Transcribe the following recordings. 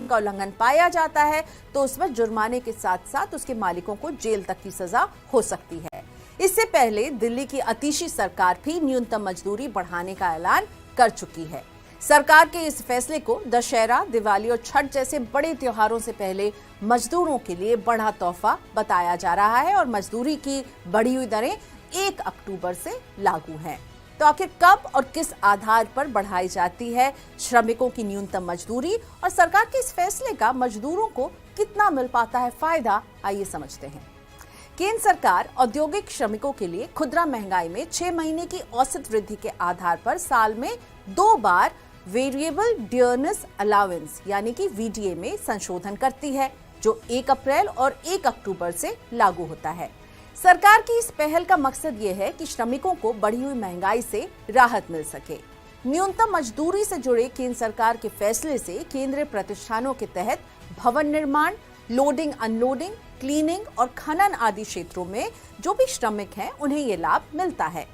का उल्लंघन पाया जाता है तो उस पर जुर्माने के साथ साथ उसके मालिकों को जेल तक की सजा हो सकती है। इससे पहले दिल्ली की आतिशी सरकार भी न्यूनतम मजदूरी बढ़ाने का ऐलान कर चुकी है। सरकार के इस फैसले को दशहरा, दिवाली और छठ जैसे बड़े त्योहारों से पहले मजदूरों के लिए बड़ा तोहफा बताया जा रहा है और मजदूरी की बढ़ी हुई दरें 1 अक्टूबर से लागू हैं। तो आखिर कब और किस आधार पर बढ़ाई जाती है श्रमिकों की न्यूनतम मजदूरी और सरकार के इस फैसले का मजदूरों को कितना मिल पाता है फायदा, आइए समझते हैं। केंद्र सरकार औद्योगिक श्रमिकों के लिए खुदरा महंगाई में 6 महीने की औसत वृद्धि के आधार पर साल में 2 बार वेरिएबल डियरनेस अलाउंस यानी कि वीडीए में संशोधन करती है, जो 1 अप्रैल और 1 अक्टूबर से लागू होता है। सरकार की इस पहल का मकसद ये है कि श्रमिकों को बढ़ी हुई महंगाई से राहत मिल सके। न्यूनतम मजदूरी से जुड़े केंद्र सरकार के फैसले से केंद्रीय प्रतिष्ठानों के तहत भवन निर्माण, लोडिंग अनलोडिंग, क्लीनिंग और खनन आदि क्षेत्रों में जो भी श्रमिक हैं उन्हें ये लाभ मिलता है।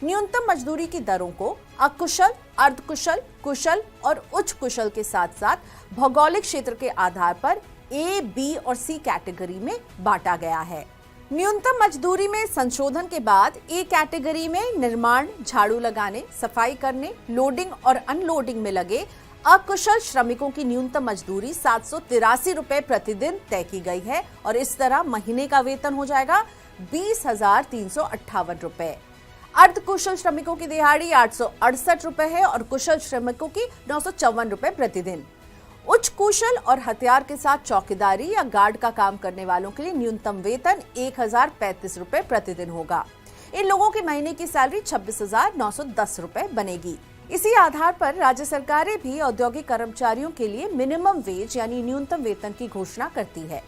न्यूनतम मजदूरी की दरों को अकुशल, अर्धकुशल, कुशल और उच्च कुशल के साथ साथ भौगोलिक क्षेत्र के आधार पर ए, बी और सी कैटेगरी में बांटा गया है। न्यूनतम मजदूरी में संशोधन के बाद ए कैटेगरी में निर्माण, झाड़ू लगाने, सफाई करने, लोडिंग और अनलोडिंग में लगे अकुशल श्रमिकों की न्यूनतम मजदूरी 783 रुपए प्रतिदिन तय की गई है और इस तरह महीने का वेतन हो जाएगा 20,358 रुपए। अर्धकुशल श्रमिकों की दिहाड़ी 868 रुपए है और कुशल श्रमिकों की 954 रुपए प्रतिदिन। उच्च कुशल और हथियार के साथ चौकीदारी या गार्ड का काम करने वालों के लिए न्यूनतम वेतन 1,035 रुपए प्रतिदिन होगा। इन लोगों की महीने की सैलरी 26,910 रुपए बनेगी। इसी आधार पर राज्य सरकारें भी औद्योगिक कर्मचारियों के लिए मिनिमम वेज यानी न्यूनतम वेतन की घोषणा करती है।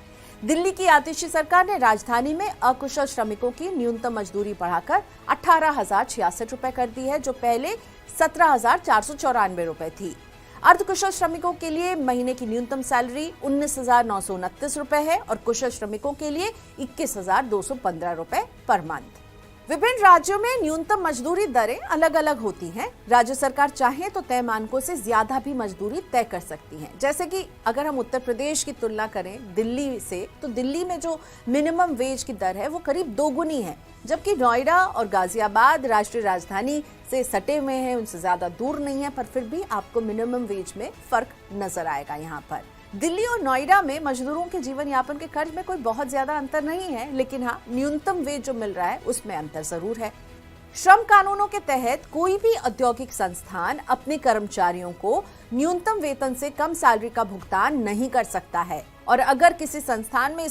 दिल्ली की आतिशी सरकार ने राजधानी में अकुशल श्रमिकों की न्यूनतम मजदूरी बढ़ाकर 18,066 रुपए कर दी है, जो पहले 17,494 रुपए थी। अर्धकुशल श्रमिकों के लिए महीने की न्यूनतम सैलरी 19,929 रुपए है और कुशल श्रमिकों के लिए 21,215 रुपए पर मंथ। विभिन्न राज्यों में न्यूनतम मजदूरी दरें अलग अलग होती हैं। राज्य सरकार चाहे तो तय मानकों से ज्यादा भी मजदूरी तय कर सकती है। जैसे कि अगर हम उत्तर प्रदेश की तुलना करें दिल्ली से, तो दिल्ली में जो मिनिमम वेज की दर है वो करीब 2 गुनी है, जबकि नोएडा और गाजियाबाद राष्ट्रीय राजधानी से सटे हुए हैं, उनसे ज्यादा दूर नहीं है, पर फिर भी आपको मिनिमम वेज में फर्क नजर आएगा। यहाँ पर दिल्ली और नोएडा में मजदूरों के जीवन यापन के खर्च में कोई बहुत ज्यादा अंतर नहीं है, लेकिन हाँ, न्यूनतम वेज जो मिल रहा है उसमें अंतर जरूर है। श्रम कानूनों के तहत कोई भी औद्योगिक संस्थान अपने कर्मचारियों को न्यूनतम वेतन से कम सैलरी का भुगतान नहीं कर सकता है और अगर किसी संस्थान में